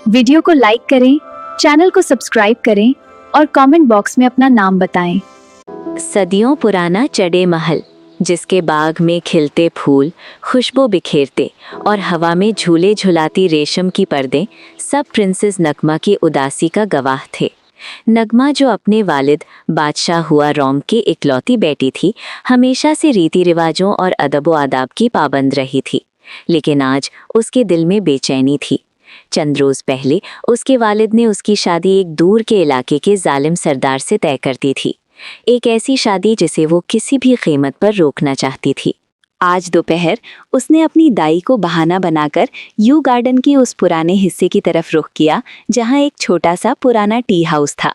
Video को like करें, channel को सब्सक्राइब करें और कमेंट बॉक्स में अपना नाम बताएं। सदियों पुराना चढ़े महल, जिसके बाग में खिलते फूल खुशबू बिखेरते और हवा में झूले झुलाती रेशम की पर्दे, सब प्रिंसेस नगमा की उदासी का गवाह थे। नगमा, जो अपने वालिद बादशाह हुआ रोम की इकलौती बेटी थी, हमेशा से रीति रिवाजों और अदब व आदाब की पाबंद रही थी, लेकिन आज उसके दिल में बेचैनी थी। चंद रोज पहले उसके वालिद ने उसकी शादी एक दूर के इलाके के जालिम सरदार से तय कर दी थी, एक ऐसी शादी जिसे वो किसी भी कीमत पर रोकना चाहती थी। आज दोपहर उसने अपनी दाई को बहाना बनाकर यू गार्डन के उस पुराने हिस्से की तरफ रुख किया जहां एक छोटा सा पुराना टी हाउस था।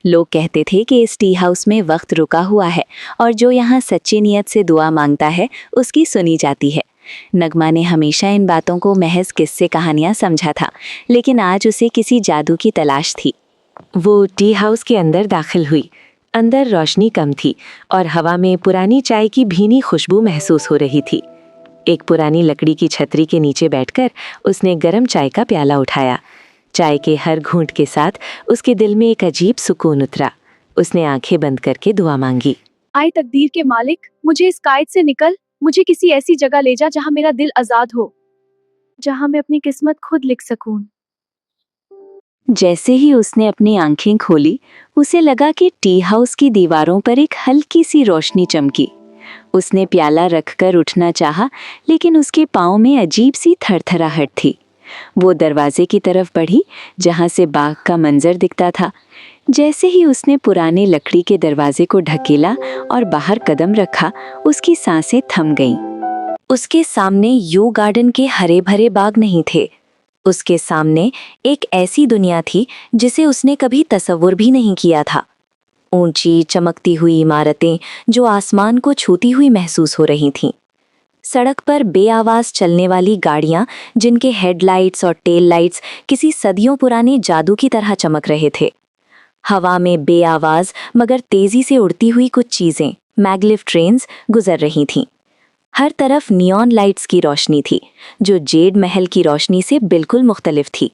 लोग कहते थे कि इस टी हाउस में वक्त रुका हुआ है और जो यहाँ सच्ची नीयत से दुआ मांगता है उसकी सुनी जाती है। नगमा ने हमेशा इन बातों को महज किस्से कहानियां समझा था, लेकिन आज उसे किसी जादू की तलाश थी। वो टी हाउस के अंदर दाखिल हुई। अंदर रोशनी कम थी और हवा में पुरानी चाय की भीनी खुशबू महसूस हो रही थी। एक पुरानी लकड़ी की छतरी के नीचे बैठकर उसने गर्म चाय का प्याला उठाया। चाय के हर घूंट के साथ उसके दिल में एक अजीब सुकून उतरा। उसने आंखें बंद करके दुआ मांगी। आए तकदीर के मालिक, मुझे इस कायद से निकल, मुझे किसी ऐसी जगह ले जा जहां मेरा दिल आजाद हो, जहां मैं अपनी किस्मत खुद लिख सकूं। जैसे ही उसने अपनी आंखें खोली, उसे लगा कि टी हाउस की दीवारों पर एक हल्की सी रोशनी चमकी। उसने प्याला रखकर उठना चाहा, लेकिन उसके पाँव में अजीब सी थरथराहट थी। वो दरवाजे की तरफ बढ़ी, जहां से बाग का मंजर दिखता था। जैसे ही उसने पुराने लकड़ी के दरवाजे को ढकेला और बाहर कदम रखा, उसकी सांसें थम गईं। उसके सामने यू गार्डन के हरे भरे बाग नहीं थे। उसके सामने एक ऐसी दुनिया थी जिसे उसने कभी तसव्वुर भी नहीं किया था। ऊंची चमकती हुई इमारतें जो आसमान को छूती हुई महसूस हो रही थीं। सड़क पर बेआवाज चलने वाली गाड़ियां जिनके हेडलाइट्स और टेल लाइट्स किसी सदियों पुराने जादू की तरह चमक रहे थे। हवा में बेआवाज मगर तेजी से उड़ती हुई कुछ चीजें, मैग्लिव ट्रेन्स, गुजर रही थीं। हर तरफ नियॉन लाइट्स की रोशनी थी, जो जेड महल की रोशनी से बिल्कुल मुख्तलिफ थी।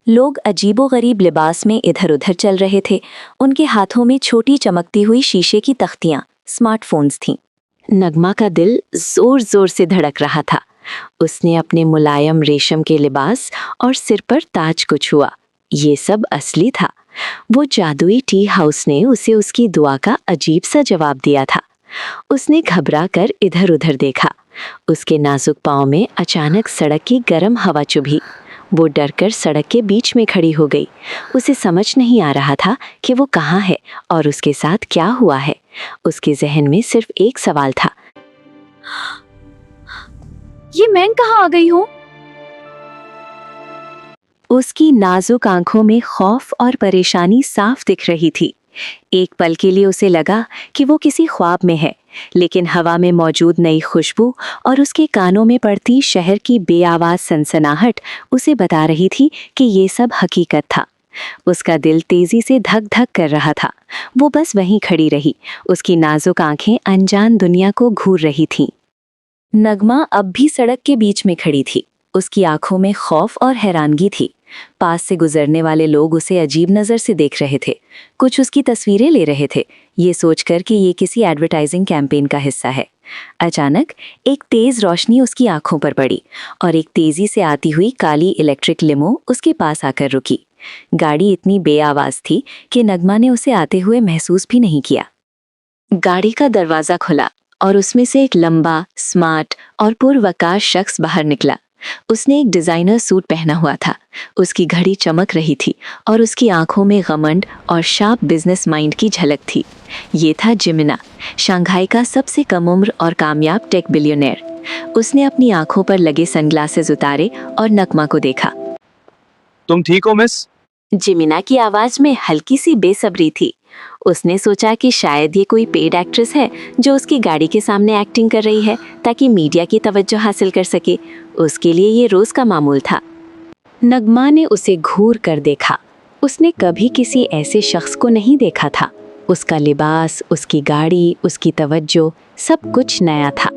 लोग अजीबोगरीब लिबास में इधर उधर चल रहे थे। उनके हाथों में छोटी चमकती हुई शीशे की तख्तियां, स्मार्टफोन्स थीं। नगमा का दिल जोर जोर से धड़क रहा था। उसने अपने मुलायम रेशम के लिबास और सिर पर ताज को छुआ। ये सब असली था। वो जादुई टी हाउस ने उसे उसकी दुआ का अजीब सा जवाब दिया था। उसने घबरा कर इधर उधर देखा। उसके नाजुक पांव में अचानक सड़क की गर्म हवा चुभी। वो डरकर सड़क के बीच में खड़ी हो गई। उसे समझ नहीं आ रहा था कि वो कहाँ है और उसके साथ क्या हुआ है। उसके जहन में सिर्फ एक सवाल था, ये मैं कहाँ आ गई हूँ? उसकी नाजुक आंखों में खौफ और परेशानी साफ दिख रही थी। एक पल के लिए उसे लगा कि वो किसी ख्वाब में है, लेकिन हवा में मौजूद नई खुशबू और उसके कानों में पड़ती शहर की बेआवाज सनसनाहट उसे बता रही थी कि ये सब हकीकत था। उसका दिल तेजी से धक धक कर रहा था। वो बस वहीं खड़ी रही। उसकी नाजुक आंखें अनजान दुनिया को घूर रही थीं। नगमा अब भी सड़क के बीच में खड़ी थी। उसकी आंखों में खौफ और हैरानगी थी। पास से गुजरने वाले लोग उसे अजीब नज़र से देख रहे थे। कुछ उसकी तस्वीरें ले रहे थे, ये सोचकर कि ये किसी एडवर्टाइजिंग कैंपेन का हिस्सा है। अचानक एक तेज रोशनी उसकी आंखों पर पड़ी और एक तेजी से आती हुई काली इलेक्ट्रिक लिमो उसके पास आकर रुकी। गाड़ी इतनी बेआवाज थी कि नगमा ने उसे आते हुए महसूस भी नहीं किया। गाड़ी का दरवाजा खुला और उसमें से एक लंबा, स्मार्ट और पुरवकार शख्स बाहर निकला। उसने एक डिजाइनर सूट पहना हुआ था। उसकी घड़ी चमक रही थी और उसकी आंखों में घमंड और शार्प बिजनेस माइंड की झलक थी। ये था जिमिना, शंघाई का सबसे कम उम्र और कामयाब टेक बिलियनेयर। उसने अपनी आंखों पर लगे सनग्लासेस उतारे और नगमा को देखा। तुम ठीक हो मिस? जिमिना की आवाज में हल्की सी बेसब्री थी। उसने सोचा कि शायद ये कोई पेड एक्ट्रेस है जो उसकी गाड़ी के सामने एक्टिंग कर रही है ताकि मीडिया की तवज्जो हासिल कर सके। उसके लिए ये रोज का मामूल था। नगमा ने उसे घूर कर देखा। उसने कभी किसी ऐसे शख्स को नहीं देखा था। उसका लिबास, उसकी गाड़ी, उसकी तवज्जो, सब कुछ नया था।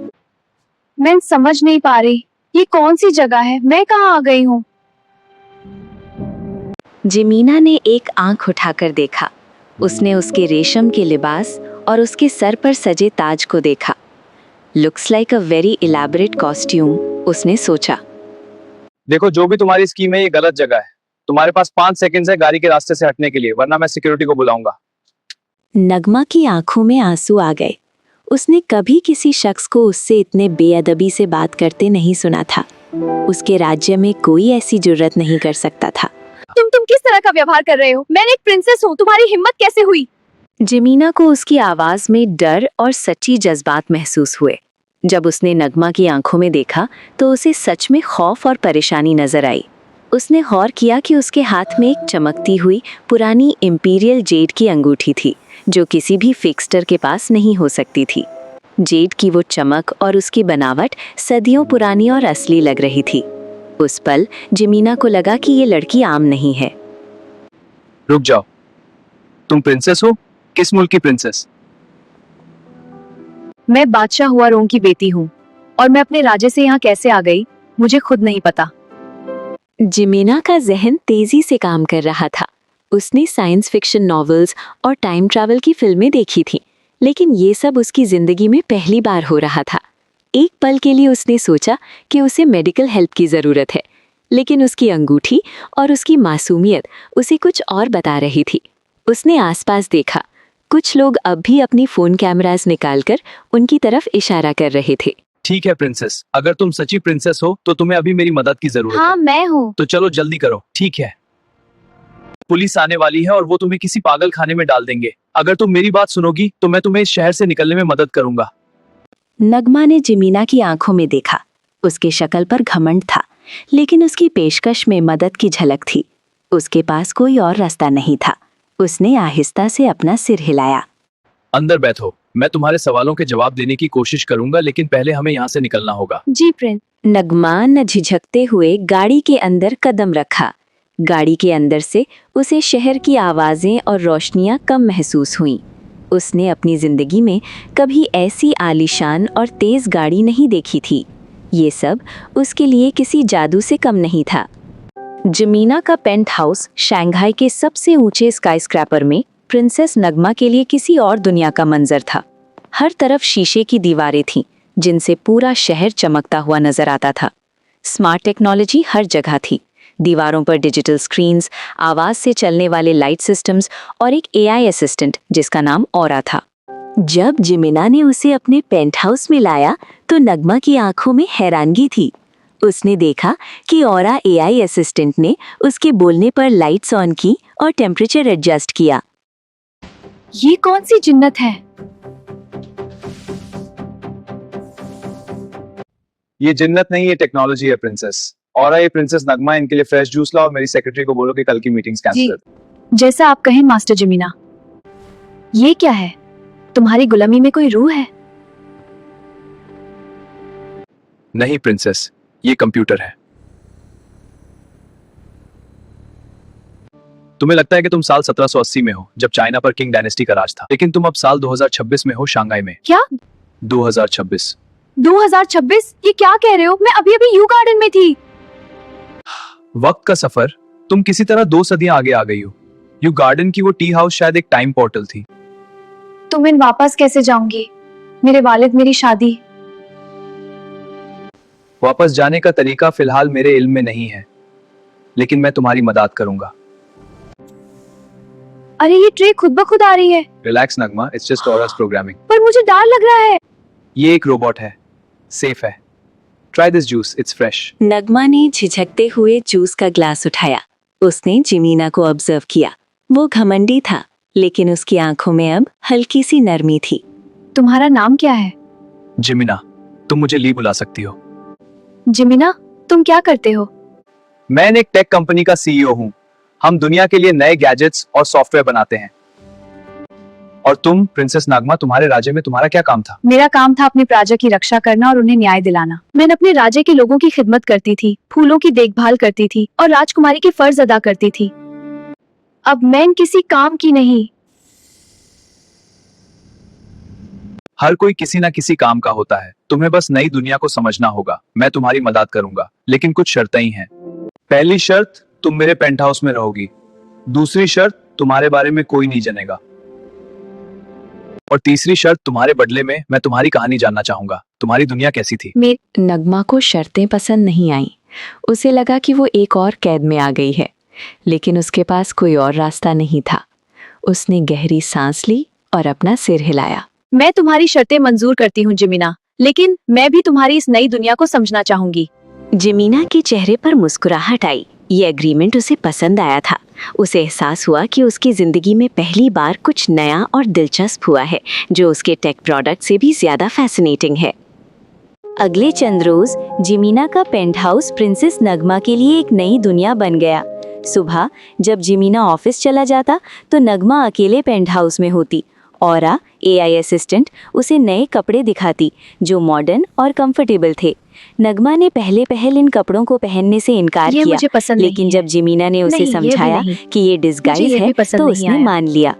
मैं समझ नहीं पा रही, ये कौन सी जगह है? मैं कहाँ आ गई हूँ? जिमीना ने एक आंख उठाकर देखा। उसने उसके रेशम के लिबास और उसके सर पर सजे ताज को देखा। Looks like a very elaborate costume, उसने सोचा। देखो, जो भी तुम्हारी स्कीम है ये गलत जगह है। तुम्हारे पास 5 सेकंड्स है गाड़ी के रास्ते से हटने के लिए, वरना मैं सिक्योरिटी को बुलाऊंगा। नगमा की आंखों में आंसू आ गए। उसने कभी किसी शख्स को उससे इतने बेअदबी से बात करते नहीं सुना था। उसके राज्य में कोई ऐसी जुर्रत नहीं कर सकता था। तुम किस तरह का व्यवहार कर रहे हो? मैं एक प्रिंसेस हूँ, तुम्हारी हिम्मत कैसे हुई? जिमीना को उसकी आवाज में डर और सच्ची जज्बात महसूस हुए। जब उसने नगमा की आंखों में देखा तो उसे सच में खौफ और परेशानी नजर आई। उसने गौर किया कि उसके हाथ में एक चमकती हुई पुरानी इंपीरियल जेड की अंगूठी थी, जो किसी भी फिक्स्टर के पास नहीं हो सकती थी। जेड की वो चमक और उसकी बनावट सदियों पुरानी और असली लग रही थी। उस पल जिमीना को लगा कि ये लड़की आम नहीं है। रुक जाओ, तुम प्रिंसेस हो? किस मुल्क की प्रिंसेस? मैं बादशाह हुआ रोंग की बेटी हूँ, और मैं अपने राज्य से यहाँ कैसे आ गई मुझे खुद नहीं पता। जिमीना का जहन तेजी से काम कर रहा था। उसने साइंस फिक्शन नॉवेल्स और टाइम ट्रैवल की फिल्में देखी थी, लेकिन ये सब उसकी जिंदगी में पहली बार हो रहा था। एक पल के लिए उसने सोचा कि उसे मेडिकल हेल्प की जरूरत है, लेकिन उसकी अंगूठी और उसकी मासूमियत उसे कुछ और बता रही थी। उसने आसपास देखा। कुछ लोग अब भी अपनी फोन कैमरास निकालकर उनकी तरफ इशारा कर रहे थे। ठीक है प्रिंसेस, अगर तुम सच्ची प्रिंसेस हो तो तुम्हें अभी मेरी मदद की जरूरत हाँ, है। मैं हूँ। तो चलो जल्दी करो। ठीक है, पुलिस आने वाली है और वो तुम्हें किसी पागल खाने में डाल देंगे। अगर तुम मेरी बात सुनोगी तो मैं तुम्हें इस शहर से निकलने में मदद करूंगा। नगमा ने जिमीना की आंखों में देखा। उसके शक्ल पर घमंड था, लेकिन उसकी पेशकश में मदद की झलक थी। उसके पास कोई और रास्ता नहीं था। उसने आहिस्ता से अपना सिर हिलाया। अंदर बैठो, मैं तुम्हारे सवालों के जवाब देने की कोशिश करूंगा, लेकिन पहले हमें यहाँ से निकलना होगा। जी प्रिंस। नगमा न झिझकते हुए गाड़ी के अंदर कदम रखा। गाड़ी के अंदर से उसे शहर की आवाजें और रोशनियां कम महसूस हुईं। उसने अपनी जिंदगी में कभी ऐसी आलीशान और तेज गाड़ी नहीं देखी थी। ये सब उसके लिए किसी जादू से कम नहीं था। जिमीना का पेंट हाउस शंघाई के सबसे ऊंचे स्काईस्क्रैपर में प्रिंसेस नगमा के लिए किसी और दुनिया का मंजर था। हर तरफ शीशे की दीवारें थीं, जिनसे पूरा शहर चमकता हुआ नजर आता था। स्मार्ट टेक्नोलॉजी हर जगह थी। दीवारों पर डिजिटल स्क्रीन्स, आवाज से चलने वाले लाइट सिस्टम्स और एक एआई असिस्टेंट जिसका नाम औरा था। जब जिमीना ने उसे अपने पेंट हाउस में लाया तो नगमा की आंखों में हैरानगी थी। उसने देखा कि औरा एआई असिस्टेंट ने उसके बोलने पर लाइट्स ऑन की और टेम्परेचर एडजस्ट किया। ये कौन सी जिन्नत है? ये जिन्नत नहीं, ये टेक्नोलॉजी है प्रिंसेस। और ये प्रिंसेस नगमा, इनके लिए फ्रेश जूस लाओ और मेरी सेक्रेटरी को बोलो कि कल की मीटिंग्स जी, कैंसिल कर। जैसा आप कहें मास्टर जिमीना। ये क्या है? तुम्हारी गुलामी में कोई रूह है? नहीं प्रिंसेस, ये कंप्यूटर है। तुम्हें लगता है कि तुम साल 1780 में हो, जब चाइना पर किंग डायनेस्टी का राज था, लेकिन तुम अब साल 2026 में हो, शंघाई में। क्या? 2026? 2026? ये क्या कह रहे हो? मैं अभी अभी यू गार्डन में थी। वक्त का सफर, तुम किसी तरह 2 सदियां आगे आ गई हो। यू गार्डन की वो टी हाउस शायद एक टाइम पोर्टल थी। तुम इन वापस कैसे जाऊंगी? मेरे वालिद, मेरी शादी। वापस जाने का तरीका फिलहाल मेरे इल्म में नहीं है, लेकिन मैं तुम्हारी मदद करूंगा। अरे ये ट्रे खुद ब खुद आ रही है। रिलैक्स नगमा, इट्स जस्ट ऑरा's प्रोग्रामिंग। पर मुझे डर लग रहा है। ये एक रोबोट है, सेफ है। Try this juice, it's fresh. Nagma ने झिझकते हुए जूस का ग्लास उठाया। उसने जिमीना को ऑब्जर्व किया। वो घमंडी था, लेकिन उसकी आंखों में अब हल्की सी नरमी थी। तुम्हारा नाम क्या है? जिमिना, तुम मुझे ली बुला सकती हो। जिमीना, तुम क्या करते हो? मैं एक टेक कंपनी का सीईओ हूँ। हम दुनिया के लिए नए गैजेट्स और सॉफ्टवेयर बनाते हैं। और तुम प्रिंसेस नागमा, तुम्हारे राज्य में तुम्हारा क्या काम था? मेरा काम था अपने प्रजा की रक्षा करना और उन्हें न्याय दिलाना। मैंने अपने राज्य के लोगों की खिदमत करती थी, फूलों की देखभाल करती थी और राजकुमारी के फर्ज अदा करती थी। अब मैं किसी काम की नहीं। हर कोई किसी ना किसी काम का होता है। तुम्हें बस नई दुनिया को समझना होगा। मैं तुम्हारी मदद करूंगा, लेकिन कुछ शर्तें ही हैं। पहली शर्त, तुम मेरे पेंट हाउस में रहोगी। दूसरी शर्त, तुम्हारे बारे में कोई नहीं जानेगा। और तीसरी शर्त, तुम्हारे बदले में मैं तुम्हारी कहानी जानना चाहूंगा। तुम्हारी दुनिया कैसी थी? नगमा को शर्तें पसंद नहीं आईं। उसे लगा कि वो एक और कैद में आ गई है, लेकिन उसके पास कोई और रास्ता नहीं था। उसने गहरी सांस ली और अपना सिर हिलाया। मैं तुम्हारी शर्तें मंजूर करती हूँ जिमिना, लेकिन मैं भी तुम्हारी इस नई दुनिया को समझना चाहूंगी। जिमीना के चेहरे पर मुस्कुराहट आई। ये एग्रीमेंट उसे पसंद आया था। उसे एहसास हुआ कि उसकी जिंदगी में पहली बार कुछ नया और दिलचस्प हुआ है, जो उसके टेक प्रोडक्ट से भी ज्यादा फैसिनेटिंग है। अगले चंद रोज जिमीना का पेंट हाउस प्रिंसेस नगमा के लिए एक नई दुनिया बन गया। सुबह जब जिमीना ऑफिस चला जाता तो नगमा अकेले पेंट हाउस में होती। औरा एआई असिस्टेंट उसे नए कपड़े दिखाती जो मॉडर्न और कंफर्टेबल थे। नगमा ने पहले इन कपड़ों को पहनने से इनकार ये किया, मुझे पसंद नहीं लेकिन है। जब जिमीना ने उसे नहीं, ये भी समझाया नहीं। कि ये डिस्गाइज मुझे ये है भी पसंद तो नहीं उसने आया। मान लिया।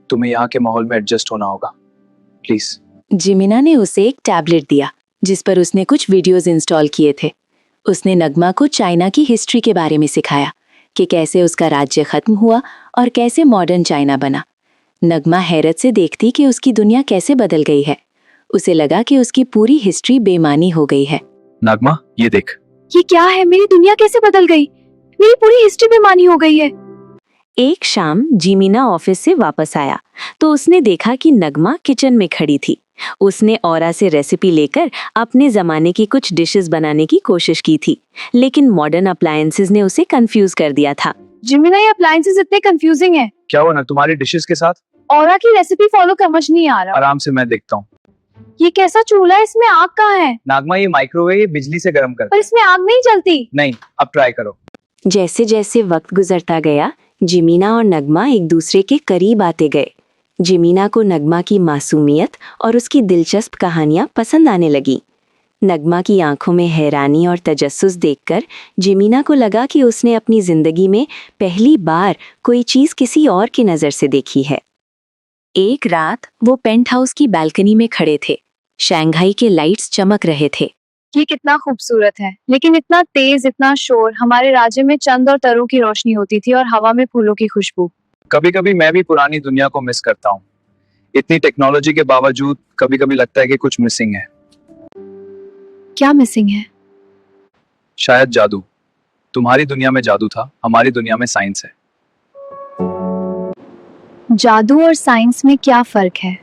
तुम्हें यहाँ के माहौल में एडजस्ट होना होगा, प्लीज। जिमीना ने उसे एक टैबलेट दिया जिस पर उसने कुछ वीडियोस इंस्टॉल किए थे। उसने नगमा को चाइना की हिस्ट्री के बारे में सिखाया कि कैसे उसका राज्य खत्म हुआ और कैसे मॉडर्न चाइना बना। नगमा हैरत से देखती कि उसकी दुनिया कैसे बदल गई है। उसे लगा कि उसकी पूरी हिस्ट्री बेमानी हो गई है। नगमा, ये देख। ये क्या है? मेरी दुनिया कैसे बदल गई? मेरी पूरी हिस्ट्री बेमानी हो गई है। एक शाम जिमीना ऑफिस से वापस आया तो उसने देखा कि नगमा किचन में खड़ी थी। उसने औरा से रेसिपी लेकर अपने जमाने की कुछ डिशेस बनाने की कोशिश की थी, लेकिन मॉडर्न अप्लायंसेस ने उसे कंफ्यूज कर दिया था। जिमिना, ये अप्लायंसेस इतने कंफ्यूजिंग है। क्या हुआ ना तुम्हारी डिशेस के साथ? औरा की रेसिपी फॉलो समझ नहीं आ रहा। आराम से मैं देखता हूँ। ये कैसा चूल्हा है? इसमें आग कहाँ है? नागमा, ये माइक्रोवेव ये बिजली से गर्म करता पर इसमें आग नहीं जलती। है। नहीं, अब ट्राई करो। जैसे जैसे वक्त गुजरता गया जिमीना और नगमा एक दूसरे के करीब आते गए। जिमीना को नगमा की मासूमियत और उसकी दिलचस्प कहानियां पसंद आने लगी। नगमा की आंखों में हैरानी और तजस्सुस देखकर जिमीना को लगा कि उसने अपनी जिंदगी में पहली बार कोई चीज किसी और की नजर से देखी है। एक रात वो पेंट हाउस की बालकनी में खड़े थे। शंघाई के लाइट्स चमक रहे थे। ये कितना खूबसूरत है, लेकिन इतना तेज, इतना शोर। हमारे राज्य में चंद और तारों की रोशनी होती थी और हवा में फूलों की खुशबू। कभी कभी मैं भी पुरानी दुनिया को मिस करता हूँ। इतनी टेक्नोलॉजी के बावजूद कभी कभी लगता है कि कुछ मिसिंग है। क्या मिसिंग है? शायद जादू। तुम्हारी दुनिया में जादू था, हमारी दुनिया में साइंस है। जादू और साइंस में क्या फर्क है?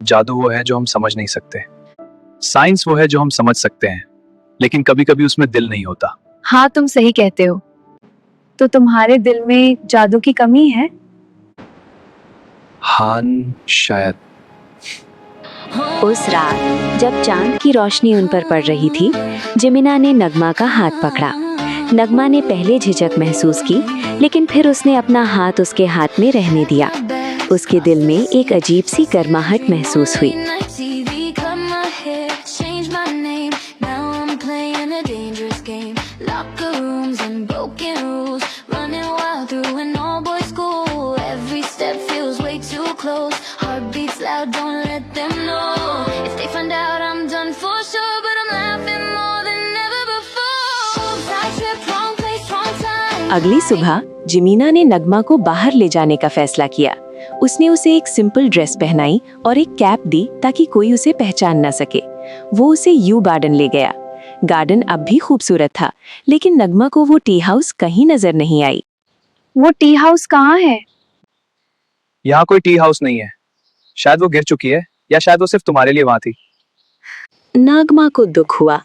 जादू वो है जो हम समझ नहीं सकते, साइंस वो है जो हम समझ सकते हैं, लेकिन कभी कभी उसमें दिल नहीं होता। हाँ, तुम सही कहते हो। तो तुम्हारे दिल में जादू की कमी है? हाँ, शायद। उस रात जब चांद की रोशनी उन पर पड़ रही थी, जिमीना ने नगमा का हाथ पकड़ा। नगमा ने पहले झिझक महसूस की, लेकिन फिर उसने अपना हाथ उसके हाथ में रहने दिया। उसके दिल में एक अजीब सी गर्माहट महसूस हुई। अगली सुबह जिमीना ने नगमा को बाहर ले जाने का फैसला किया। उसने उसे एक सिंपल ड्रेस पहनाई और एक कैप दी ताकि कोई उसे पहचान न सके। वो उसे यू गार्डन ले गया। गार्डन अब भी खूबसूरत था, लेकिन नगमा को वो टी हाउस कहीं नजर नहीं आई। वो टी हाउस कहाँ है? यहाँ कोई टी हाउस नहीं है। शायद वो गिर चुकी है, या शायद वो सिर्फ तुम्हारे लिए वहां थी। नगमा को दुख हुआ।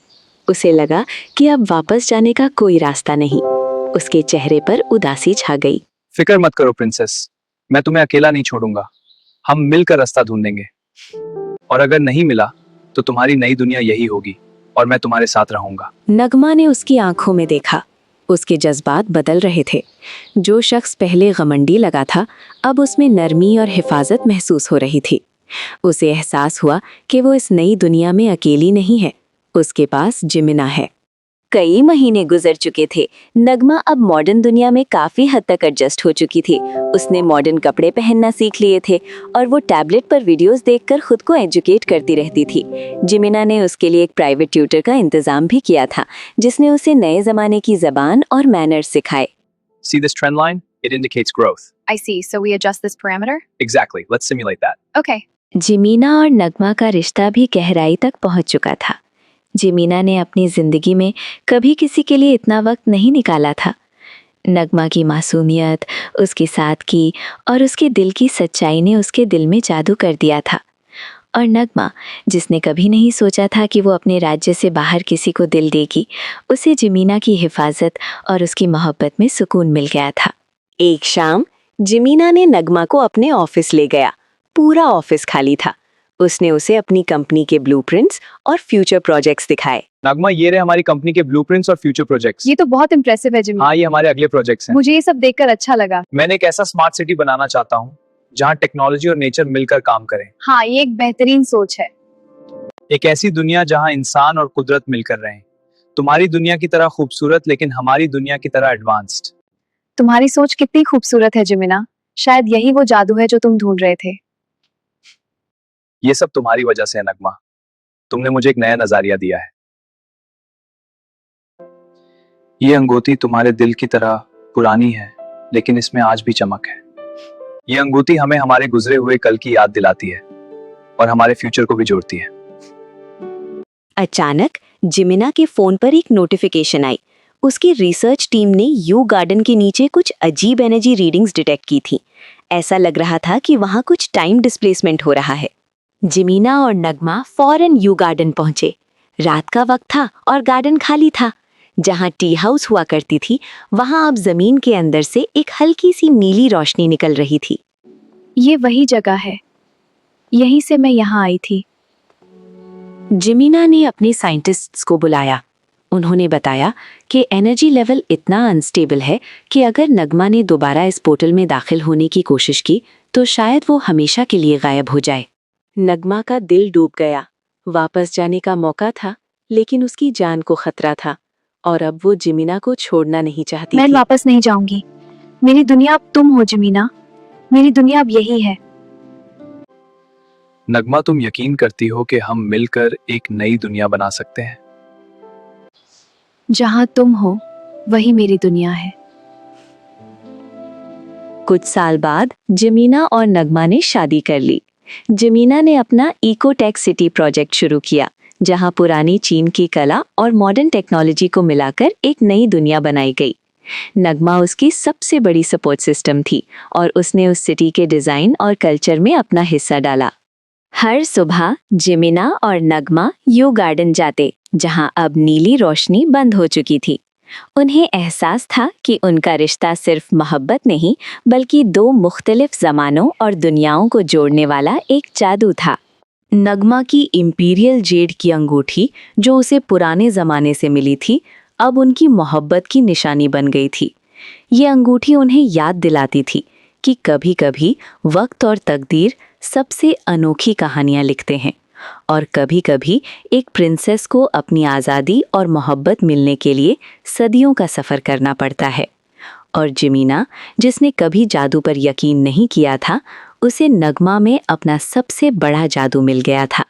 उसे लगा कि अब वापस जाने का कोई रास्ता नहीं। उसके चेहरे पर उदासी छा गई। फिक्र मत करो प्रिंसेस, मैं तुम्हें अकेला नहीं छोड़ूंगा। हम मिलकर रास्ता ढूंढेंगे, और अगर नहीं मिला तो तुम्हारी नई दुनिया यही होगी और मैं तुम्हारे साथ रहूंगा। नगमा ने उसकी आंखों में देखा। उसके जज्बात बदल रहे थे। जो शख्स पहले घमंडी लगा था, अब उसमें नरमी और हिफाजत महसूस हो रही थी। उसे एहसास हुआ कि वो इस नई दुनिया में अकेली नहीं है। उसके पास जिमिना है। कई महीने गुजर चुके थे। नगमा अब मॉडर्न दुनिया में काफी हद तक एडजस्ट हो चुकी थी। उसने मॉडर्न कपड़े पहनना सीख लिए थे और वो टैबलेट पर वीडियोस देखकर खुद को एजुकेट करती रहती थी। जिमिना ने उसके लिए एक प्राइवेट ट्यूटर का इंतजाम भी किया था, जिसने उसे नए जमाने की जबान और मैनर्स सिखाए। See this trend line? It indicates growth. I see. So we adjust this parameter? Exactly. Let's simulate that. Okay. जिमिना और नगमा का रिश्ता भी गहराई तक पहुंच चुका था। जिमिना ने अपनी जिंदगी में कभी किसी के लिए इतना वक्त नहीं निकाला था। नगमा की मासूमियत, उसकी सादगी और उसके दिल की सच्चाई ने उसके दिल में जादू कर दिया था। और नगमा, जिसने कभी नहीं सोचा था कि वो अपने राज्य से बाहर किसी को दिल देगी, उसे जिमिना की हिफाजत और उसकी मोहब्बत में सुकून मिल गया था। एक शाम जिमिना ने नगमा को अपने ऑफिस ले गया। पूरा ऑफिस खाली था। उसने उसे अपनी कंपनी के ब्लूप्रिंट्स और फ्यूचर प्रोजेक्ट्स दिखाए। नगमा, ये रहे हमारी कंपनी के ब्लूप्रिंट्स और फ्यूचर प्रोजेक्ट्स। ये तो बहुत इम्प्रेसिव है जिमी। हाँ, ये हमारे अगले प्रोजेक्ट्स हैं। मुझे ये सब देखकर अच्छा लगा। मैंने एक ऐसा स्मार्ट सिटी बनाना चाहता हूँ जहाँ टेक्नोलॉजी और नेचर मिलकर काम करें। हाँ, ये एक बेहतरीन सोच है। एक ऐसी दुनिया जहाँ इंसान और कुदरत मिलकर रहें। तुम्हारी दुनिया की तरह खूबसूरत, लेकिन हमारी दुनिया की तरह एडवांस्ड। तुम्हारी सोच कितनी खूबसूरत है जिमिना। शायद यही वो जादू है जो तुम ढूंढ रहे थे। ये सब तुम्हारी वजह से है नगमा। तुमने मुझे एक नया नजरिया दिया है। ये अंगूठी तुम्हारे दिल की तरह पुरानी है, लेकिन इसमें आज भी चमक है। ये अंगूठी हमें हमारे गुजरे हुए कल की याद दिलाती है और हमारे फ्यूचर को भी जोड़ती है। अचानक जिमिना के फोन पर एक नोटिफिकेशन आई। उसकी रिसर्च टीम ने यू गार्डन के नीचे कुछ अजीब एनर्जी रीडिंग्स डिटेक्ट की थी। ऐसा लग रहा था कि वहां कुछ टाइम डिस्प्लेसमेंट हो रहा है। जिमिना और नगमा फौरन यू गार्डन पहुंचे। रात का वक्त था और गार्डन खाली था। जहां टी हाउस हुआ करती थी, वहां अब जमीन के अंदर से एक हल्की सी नीली रोशनी निकल रही थी। ये वही जगह है। यहीं से मैं यहाँ आई थी। जिमिना ने अपने साइंटिस्ट्स को बुलाया। उन्होंने बताया कि एनर्जी लेवल इतना अनस्टेबल है कि अगर नगमा ने दोबारा इस पोर्टल में दाखिल होने की कोशिश की तो शायद वो हमेशा के लिए गायब हो जाए। नगमा का दिल डूब गया। वापस जाने का मौका था, लेकिन उसकी जान को खतरा था और अब वो जिमिना को छोड़ना नहीं चाहती मैं थी। वापस नहीं जाऊंगी। मेरी दुनिया अब तुम हो जिमिना। मेरी दुनिया अब यही है। नगमा, तुम यकीन करती हो कि हम मिलकर एक नई दुनिया बना सकते हैं? जहाँ तुम हो वही मेरी दुनिया है। कुछ साल बाद जिमिना और नगमा ने शादी कर ली। जिमिना ने अपना इकोटेक सिटी प्रोजेक्ट शुरू किया, जहां पुरानी चीन की कला और मॉडर्न टेक्नोलॉजी को मिलाकर एक नई दुनिया बनाई गई। नगमा उसकी सबसे बड़ी सपोर्ट सिस्टम थी और उसने उस सिटी के डिजाइन और कल्चर में अपना हिस्सा डाला। हर सुबह जिमिना और नगमा यू गार्डन जाते, जहां अब नीली रोशनी बंद हो चुकी थी। उन्हें एहसास था कि उनका रिश्ता सिर्फ मोहब्बत नहीं, बल्कि दो मुख्तलिफ ज़मानों और दुनियाओं को जोड़ने वाला एक जादू था। नगमा की इंपीरियल जेड की अंगूठी, जो उसे पुराने ज़माने से मिली थी, अब उनकी मोहब्बत की निशानी बन गई थी। ये अंगूठी उन्हें याद दिलाती थी कि कभी-कभी वक्त और तकदीर सबसे अनोखी कहानियां लिखते हैं और कभी-कभी एक प्रिंसेस को अपनी आज़ादी और मोहब्बत मिलने के लिए सदियों का सफ़र करना पड़ता है। और जिमिना, जिसने कभी जादू पर यकीन नहीं किया था, उसे नगमा में अपना सबसे बड़ा जादू मिल गया था।